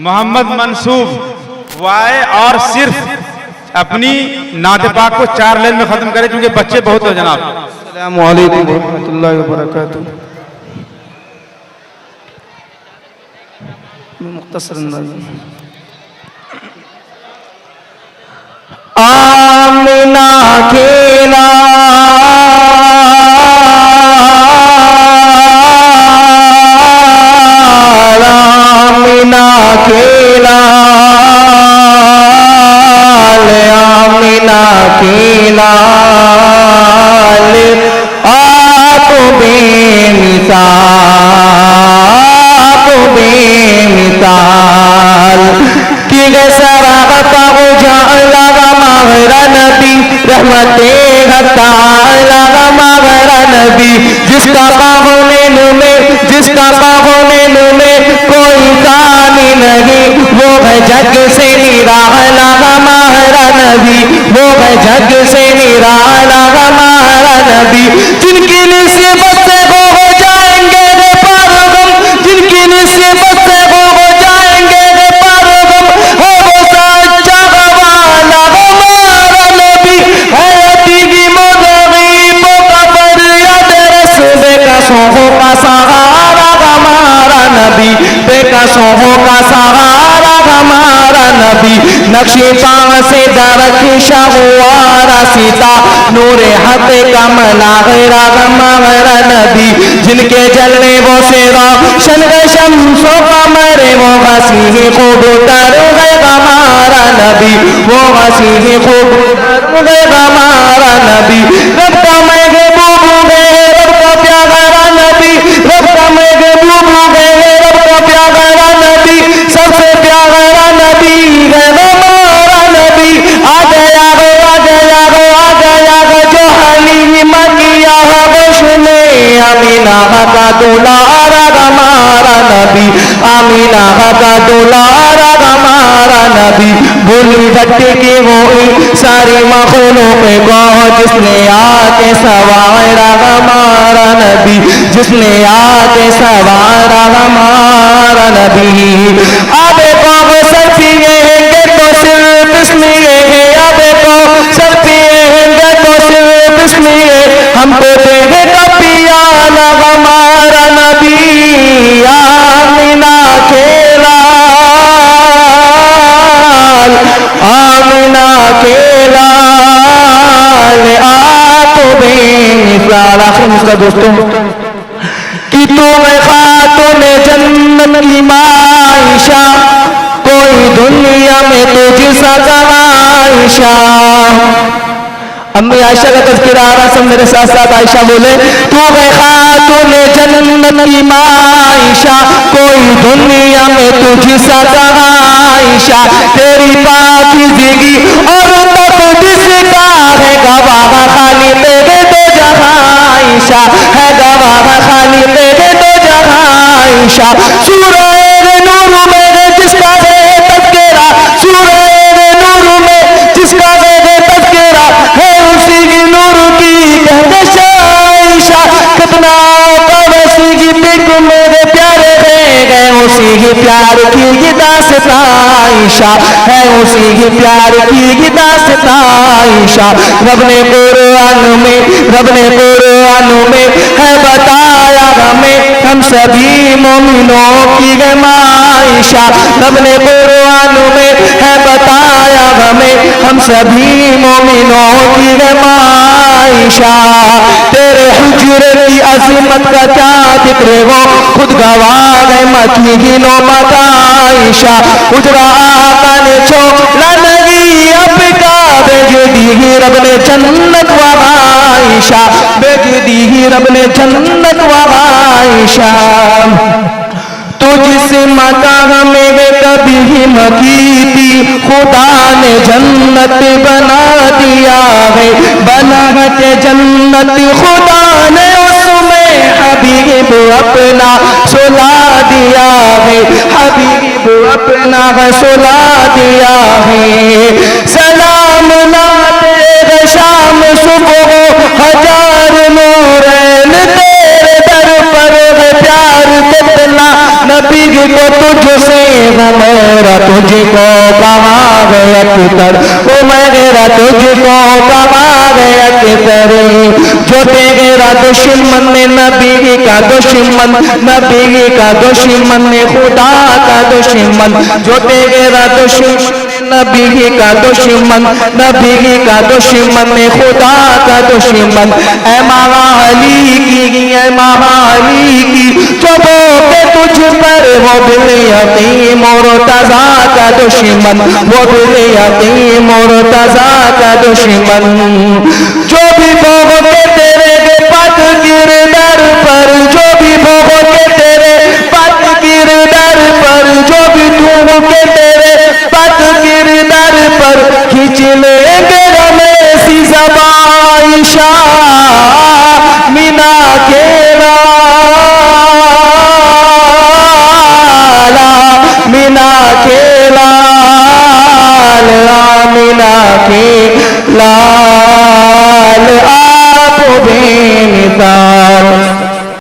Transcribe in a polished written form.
मोहम्मद मंसूब वाय और सिर्फ अपनी नात पाक को 4 लाइन में खत्म करें क्योंकि बच्चे बहुत हो जनाब। अस्सलामु अलैकुम रहमतुल्लाहि व बरकातहू। आमिना खेला आमिना खेला आमिना खेला आप बेमिसाल की सरागत रहमते नबी जिसका बागों में कोई कानी नहीं वो है जग से निराला हमारा नबी, वो है जग से निराला हमारा नबी। जिनकी निस्बत से वो हो जाएंगे रे पारगम, जिनकी निस्बत से वो हो जाएंगे रे पारगम, है वो सच्चा वाला हमारा नबी, है अतीबी मुगरीबों का फरियाद रसूल का सोहो का सहारा हमारा नबी, बेकसों का सहारा हमारा नबी। नक्शे पाँव से दरख्शा हुआ सीता नूरे हक कमला हमारा नबी, जिनके जलने वो से रोशन शम्सो कमरे वो मसीह खूबतर है हमारा नबी, वो मसीह खूबतर है हमारा नबी। रब का महबूब है रब का प्यारा नबी, रब का महबूब है रब का प्यारा नबी, सबसे प्यारा नबी है हमारा नबी। आ गया जो हलीमा किया बशने अमीना का दुलारा हमारा नबी, अमीना का दुलारा हमारा नबी। भूली भट्टी की वो सारी मखलूक को जिसने आके सवारा हमारा नबी, जिसने आके सवारा हमारा नबी। आबे को सब पिएंगे तो सिर्फ इसलिए, आबे को सब पिएंगे तो सिर्फ इसलिए, हमको देगा पियाना हमारा नबी। आमिना खेला आमिना खेला आप बेमिसाल। आखिर दोस्तों कि तुम खातून जन्नत की माइशा, कोई दुनिया में तुझसा आयशा। अम्मी आयशा का तज़किरा आ रहा, सब मेरे साथ साथ आयशा बोले। तू है खातून जन्नत की माइशा, कोई दुनिया में तुझसा आयशा। तेरी पाकीज़गी और तक जिसका है गवाह खाली तेरे दो जहां आयशा, है गवाह खाली तेरे दो जहां आयशा। सूरह नूर में जिसका है तज़किरा, सूरह नूर में जिसका है तज़किरा, है उसी की नूर की कहकश आयशा। कितना वैसी की पिक मेरे प्यारे रह गए, उसी की प्यार की दास्तां आयशा, है उसी की प्यार की दास्तां आयशा। रब ने कुरान में है बताया हमें हम सभी मोमिनों की माइशा। रब ने कुरान में है बताया हमें हम सभी मोमिनों की माइशा। तेरे हुजरे की अज़मत का क्या जिक्र हो, खुद गवाह है मकी की नौबत आयशा। उजरा आका ने छोड़ा नहीं अब का भेज दी रब ने जन्नत व आयशा, भेज दी रब ने जन्नत व आयशा। तो जिस मकान में कभी हिम्मत की थी, खुदा ने जन्नत बना दिया है, बना के जन्नत खुदा ने उसमें हबीब अपना सुला दिया है, हबीब अपना सुला दिया है। सलाम नाते शाम सुबह हजार नूरैन तेरे दर पर प्यार कितना नबी को तुझसे मेरा तुझको कहा गया कितर, ओ मेरा तुझको कहा गया कितर। जो तेरा दुश्मन ने नबी का दुश्मन, नबी का दुश्मन ने खुदा का दुश्मन, जो तेरा दुश्मन नबी का दुश्मन, नबी का दुश्मन ने खुदा का दुश्मन। ऐ मामा अली की, ऐ मामा अली की, जो बोके तुझ पर वो बिल यकीम मुर्तज़ा का दुश्मन, वो बिल यकीम मुर्तज़ा का दुश्मन। जो भी बोके तेरे पद गिरदर पर, जो भी बोके तेरे पद गिरदर पर, जो भी के तेरे पद गिरदर पर, खींच लेंगे रमेसी ज़बाइशा मीना के लाला, मीना के लाला, मीना के लाला।